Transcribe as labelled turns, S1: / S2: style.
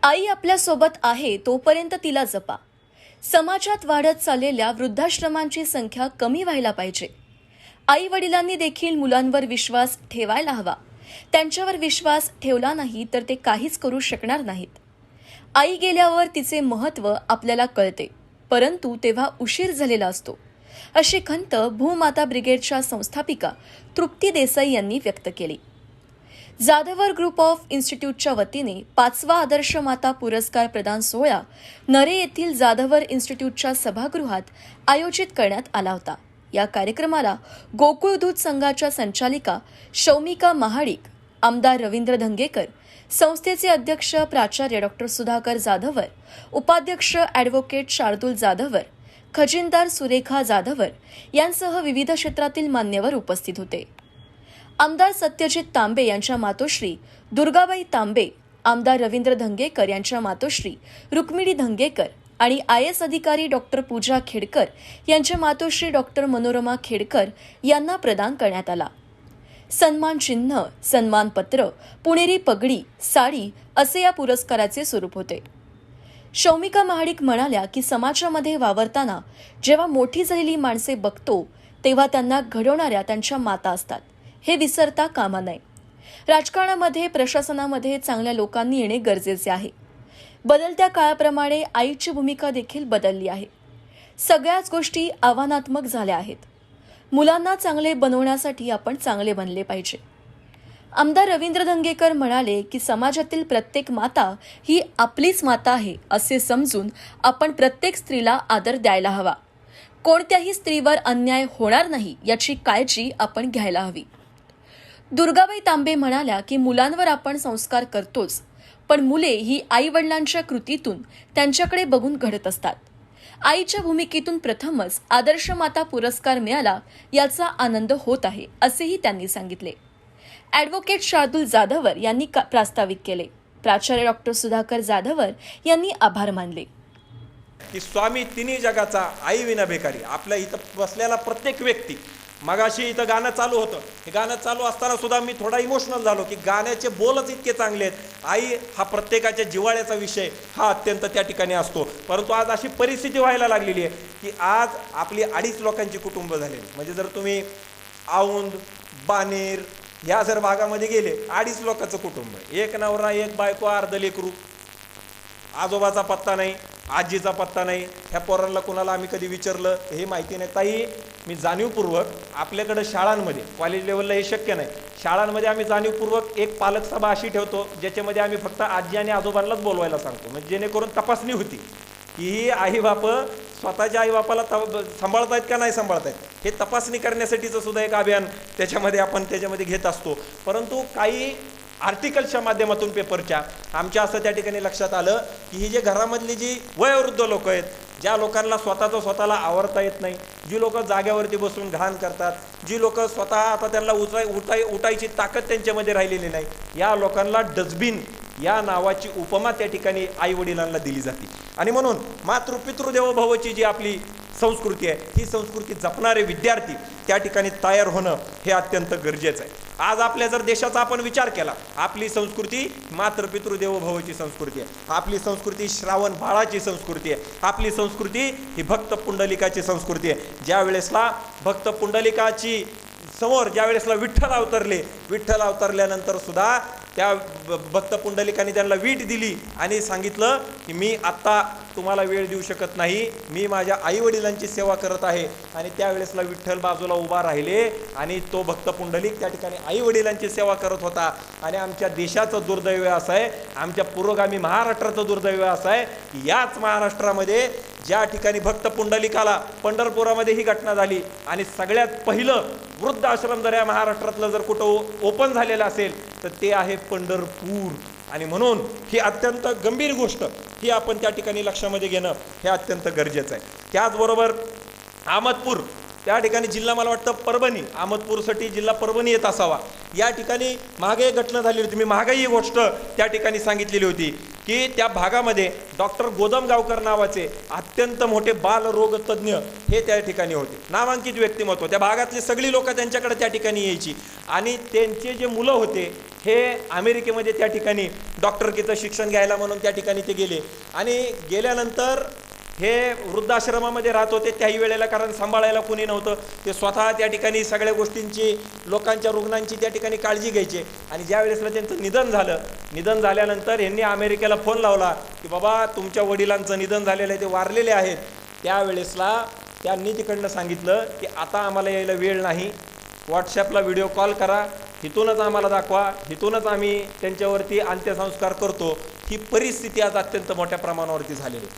S1: आई आपल्यासोबत आहे तोपर्यंत तिला जपा. समाजात वाढत चाललेल्या वृद्धाश्रमांची संख्या कमी व्हायला पाहिजे. आई वडिलांनी देखील मुलांवर विश्वास ठेवायला हवा. त्यांच्यावर विश्वास ठेवला नाही तर ते काहीच करू शकणार नाहीत. आई गेल्यावर तिचे महत्त्व आपल्याला कळते, परंतु तेव्हा उशीर झालेला असतो, अशी खंत भूमाता ब्रिगेडच्या संस्थापिका तृप्ती देसाई यांनी व्यक्त केली. जाधवर ग्रुप ऑफ इन्स्टिट्यूटच्या वतीने 5वा आदर्श माता पुरस्कार प्रदान सोहळा नरे येथील जाधवर इन्स्टिट्यूटच्या सभागृहात आयोजित करण्यात आला होता. या कार्यक्रमाला गोकुळ दूध संघाच्या संचालिका शौमिका महाडिक, आमदार रवींद्र धंगेकर, संस्थेचे अध्यक्ष प्राचार्य डॉ. सुधाकर जाधवर, उपाध्यक्ष ॲडव्होकेट शार्दूल जाधवर, खजिनदार सुरेखा जाधवर यांसह विविध क्षेत्रातील मान्यवर उपस्थित होते. आमदार सत्यजित तांबे यांच्या मातोश्री दुर्गाबाई तांबे, आमदार रवींद्र धंगेकर यांच्या मातोश्री रुक्मिणी धंगेकर आणि IAS अधिकारी डॉ. पूजा खेडकर यांच्या मातोश्री डॉ. मनोरमा खेडकर यांना प्रदान करण्यात आला. सन्मान चिन्ह, सन्मानपत्र, पुणेरी पगडी, साडी असे या पुरस्काराचे स्वरूप होते. शौमिका महाडिक म्हणाल्या की समाजामध्ये वावरताना जेव्हा मोठी झालेली माणसे बघतो तेव्हा त्यांना घडवणाऱ्या त्यांच्या माता असतात, हे विसरता कामा नये. राजकारणामध्ये, प्रशासनामध्ये चांगल्या लोकांनी येणे गरजेचे आहे. बदलत्या काळाप्रमाणे आईची भूमिका देखील बदलली आहे. सगळ्याच गोष्टी आव्हानात्मक झाल्या आहेत. मुलांना चांगले बनवण्यासाठी आपण चांगले बनले पाहिजे. आमदार रवींद्र धंगेकर म्हणाले की समाजातील प्रत्येक माता ही आपलीच माता आहे असे समजून आपण प्रत्येक स्त्रीला आदर द्यायला हवा. कोणत्याही स्त्रीवर अन्याय होणार नाही याची काळजी आपण घ्यायला हवी. दुर्गाबाई तांबे म्हणाल्या की मुलांवर आपण संस्कार करतोच, पण मुले ही आई वडिलांच्या कृतीतून त्यांच्याकडे बघून घडत असतात. आईच्या भूमिकेतून प्रथमच आदर्श माता पुरस्कार मिळाला याचा आनंद होत आहे असेही त्यांनी सांगितले. ॲडव्होकेट शार्दूल जाधवर यांनी प्रास्ताविक केले. प्राचार्य डॉ. सुधाकर जाधवर यांनी आभार मानले.
S2: की स्वामी तिन्ही जगाचा आई विना भिकारी. आपल्या इथं बसलेला प्रत्येक व्यक्ती, मगाशी इथं गाणं चालू होतं, हे गाणं चालू असताना सुद्धा मी थोडा इमोशनल झालो की गाण्याचे बोलच इतके चांगले आहेत. आई हा प्रत्येकाच्या जिव्हाळ्याचा विषय हा अत्यंत त्या ठिकाणी असतो. परंतु आज अशी परिस्थिती व्हायला लागलेली आहे की आज आपली 2.5 लोकांची कुटुंब झालेली. म्हणजे जर तुम्ही औंध, बानेर ह्या जर भागामध्ये गेले, 2.5 लोकांचं कुटुंब आहे. एक नवरा, एक बायको, अर्ध लेकरू. आजोबाचा पत्ता नाही, आजीचा पत्ता नाही. ह्या पोरांना कुणाला आम्ही कधी विचारलं हे माहिती नाही. ताई, मी जाणीवपूर्वक आपल्याकडं शाळांमध्ये, कॉलेज लेवलला हे शक्य नाही, शाळांमध्ये आम्ही जाणीवपूर्वक एक पालक सभा अशी ठेवतो ज्याच्यामध्ये आम्ही फक्त आजी आणि आजोबांनाच बोलवायला सांगतो, म्हणजे जेणेकरून तपासणी होती की ही आई बाप स्वतःच्या आईबापाला सांभाळतायत का नाही सांभाळतायत, हे तपासणी करण्यासाठीचं सुद्धा एक अभियान त्याच्यामध्ये घेत असतो. परंतु काही आर्टिकल्सच्या माध्यमातून पेपरच्या आमच्या असं त्या ठिकाणी लक्षात आलं की ही जे घरामधली जी वयोवृद्ध लोक आहेत, ज्या लोकांना स्वतःला आवरता येत नाही, जी लोक जाग्यावरती बसून घाण करतात, जी लोक स्वतः आता त्यांना उठायची ताकद त्यांच्यामध्ये राहिलेली नाही, या लोकांना डस्टबिन या नावाची उपमा त्या ठिकाणी आई वडिलांना दिली जाते. आणि म्हणून मातृपितृ देवोभवची जी आपली संस्कृती आहे, ही संस्कृती जपणारे विद्यार्थी त्या ठिकाणी तयार होणं हे अत्यंत गरजेचं आहे. आज आपल्या जर देशाचा आपण विचार केला, आपली संस्कृती मातृपितृ देवोभवची संस्कृती आहे, आपली संस्कृती श्रावण बाळाची संस्कृती आहे, आपली संस्कृती ही भक्त पुंडलिकाची संस्कृती आहे. ज्या वेळेसला भक्त पुंडलिकाची समोर ज्या वेळेसला विठ्ठल अवतरल्यानंतर सुद्धा त्या भक्त पुंडलिकाने त्यांना वीट दिली आणि सांगितलं की मी आत्ता तुम्हाला वेळ देऊ शकत नाही, मी माझ्या आईवडिलांची सेवा करत आहे. आणि त्यावेळेसला विठ्ठल बाजूला उभा राहिले आणि तो भक्त पुंडलिक त्या ठिकाणी आईवडिलांची सेवा करत होता. आणि आमच्या देशाचं दुर्दैव असं आहे, आमच्या पुरोगामी महाराष्ट्राचं दुर्दैव असं आहे, याच महाराष्ट्रामध्ये ज्या ठिकाणी भक्त पुंडलिकाला पंढरपुरामध्ये ही घटना झाली आणि सगळ्यात पहिलं वृद्ध आश्रम जर या महाराष्ट्रातलं जर कुठं ओपन झालेलं असेल तर ते आहे पंढरपूर. आणि म्हणून ही अत्यंत गंभीर गोष्ट ही आपण त्या ठिकाणी लक्षामध्ये घेणं हे अत्यंत गरजेचं आहे. त्याचबरोबर अहमदपूर त्या ठिकाणी जिल्हा, मला वाटतं परभणी, अहमदपूरसाठी जिल्हा परभणी येत असावा, या ठिकाणी मागे घटना झाली होती. मी मागे ही गोष्ट त्या ठिकाणी सांगितलेली होती की त्या भागामध्ये डॉक्टर गोदमगावकर नावाचे अत्यंत मोठे बालरोग तज्ज्ञ हे त्या ठिकाणी होते, नामांकित व्यक्तिमत्व. त्या भागातली सगळी लोक त्यांच्याकडे त्या ठिकाणी यायची आणि त्यांचे जे मुलं होते हे अमेरिकेमध्ये त्या ठिकाणी डॉक्टरकीचं शिक्षण घ्यायला म्हणून त्या ठिकाणी ते गेले आणि गेल्यानंतर हे वृद्धाश्रमामध्ये राहत होते त्याही वेळेला, कारण सांभाळायला कुणी नव्हतं. ते स्वतः त्या ठिकाणी सगळ्या गोष्टींची, लोकांच्या, रुग्णांची त्या ठिकाणी काळजी घ्यायचे. आणि ज्या वेळेसला त्यांचं निधन झाल्यानंतर यांनी अमेरिकेला फोन लावला की बाबा तुमच्या वडिलांचं निधन झालेलं आहे, ते वारलेले आहेत. त्यावेळेसला त्यांनी तिकडनं सांगितलं की आता आम्हाला यायला वेळ नाही, व्हॉट्सॲपला व्हिडिओ कॉल करा, इथूनच आम्हाला दाखवा, इथूनच आम्ही त्यांच्यावरती अंत्यसंस्कार करतो. ही परिस्थिती आज अत्यंत मोठ्या प्रमाणावरती झालेली आहे.